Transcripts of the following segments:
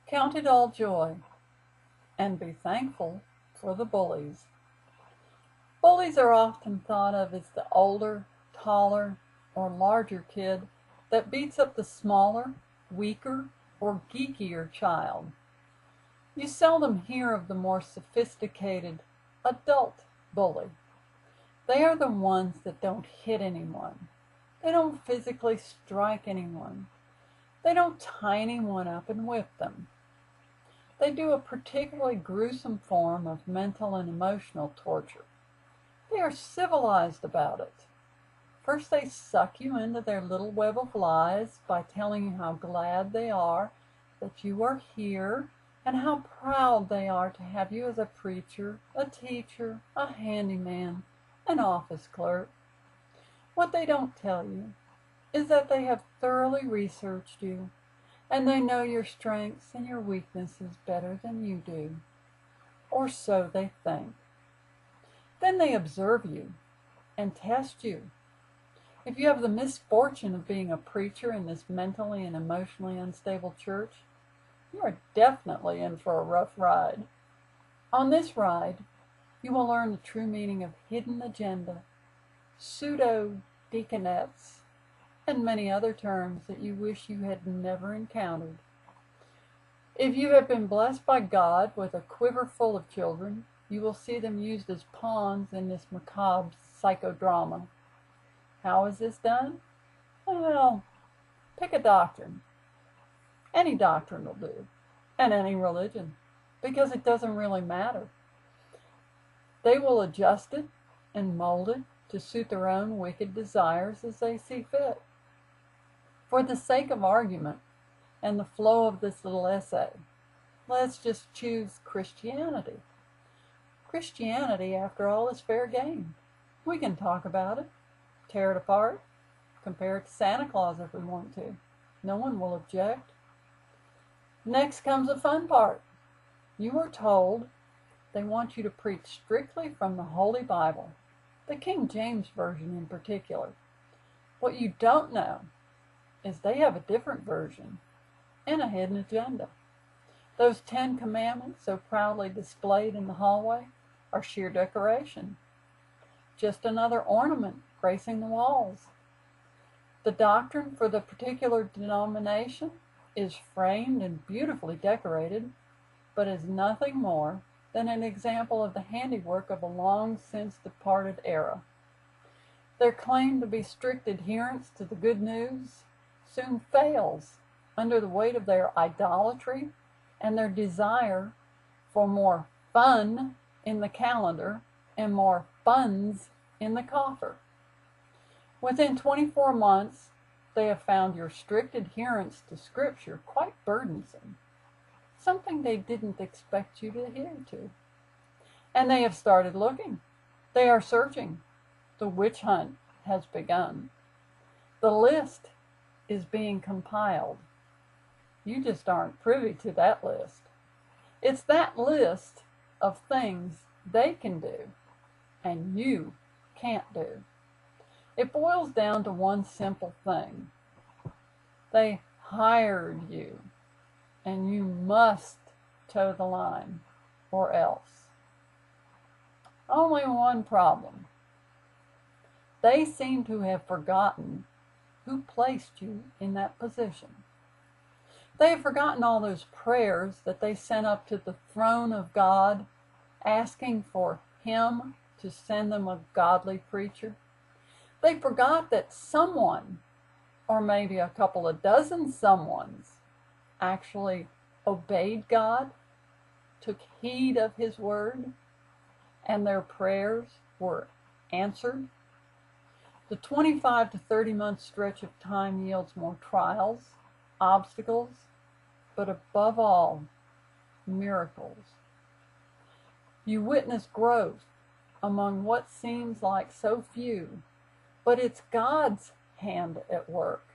Count it all joy, and be thankful for the bullies. Bullies are often thought of as the older, taller, or larger kid that beats up the smaller, weaker, or geekier child. You seldom hear of the more sophisticated, adult bully. They are the ones that don't hit anyone. They don't physically strike anyone. They don't tie anyone up and whip them. They do a particularly gruesome form of mental and emotional torture. They are civilized about it. First, they suck you into their little web of lies by telling you how glad they are that you are here and how proud they are to have you as a preacher, a teacher, a handyman, an office clerk. What they don't tell you is that they have thoroughly researched you, and they know your strengths and your weaknesses better than you do, or so they think. Then they observe you and test you. If you have the misfortune of being a preacher in this mentally and emotionally unstable church, you are definitely in for a rough ride. On this ride, you will learn the true meaning of hidden agenda, pseudo-deaconettes, and many other terms that you wish you had never encountered. If you have been blessed by God with a quiver full of children, you will see them used as pawns in this macabre psychodrama. How is this done? Well, pick a doctrine. Any doctrine will do, and any religion, because it doesn't really matter. They will adjust it and mold it to suit their own wicked desires as they see fit. For the sake of argument and the flow of this little essay, let's just choose Christianity. Christianity, after all, is fair game. We can talk about it, tear it apart, compare it to Santa Claus if we want to. No one will object. Next comes the fun part. You are told they want you to preach strictly from the Holy Bible, the King James Version in particular. What you don't know is they have a different version and a hidden agenda. Those 10 Commandments so proudly displayed in the hallway are sheer decoration, just another ornament gracing the walls. The doctrine for the particular denomination is framed and beautifully decorated, but is nothing more than an example of the handiwork of a long since departed era. Their claim to be strict adherence to the good news soon fails under the weight of their idolatry and their desire for more fun in the calendar and more funds in the coffer. Within 24 months, they have found your strict adherence to Scripture quite burdensome, something they didn't expect you to adhere to. And they have started looking. They are searching. The witch hunt has begun. The list is being compiled. You just aren't privy to that list. It's that list of things they can do and you can't do. It boils down to one simple thing. They hired you, and you must toe the line, or else. Only one problem. They seem to have forgotten who placed you in that position. They have forgotten all those prayers that they sent up to the throne of God, asking for Him to send them a godly preacher. They forgot that someone, or maybe a couple of dozen someones, actually obeyed God, took heed of His word, and their prayers were answered. The 25 to 30 month stretch of time yields more trials, obstacles, but above all, miracles. You witness growth among what seems like so few, but it's God's hand at work.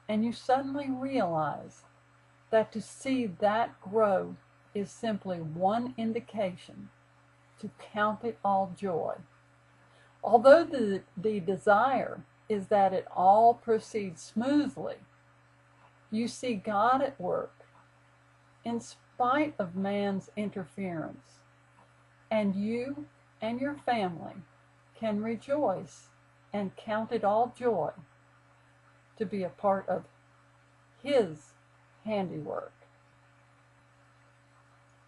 And you suddenly realize that to see that grow is simply one indication to count it all joy. Although the desire is that it all proceeds smoothly, you see God at work in spite of man's interference, and you and your family can rejoice and count it all joy to be a part of His handiwork.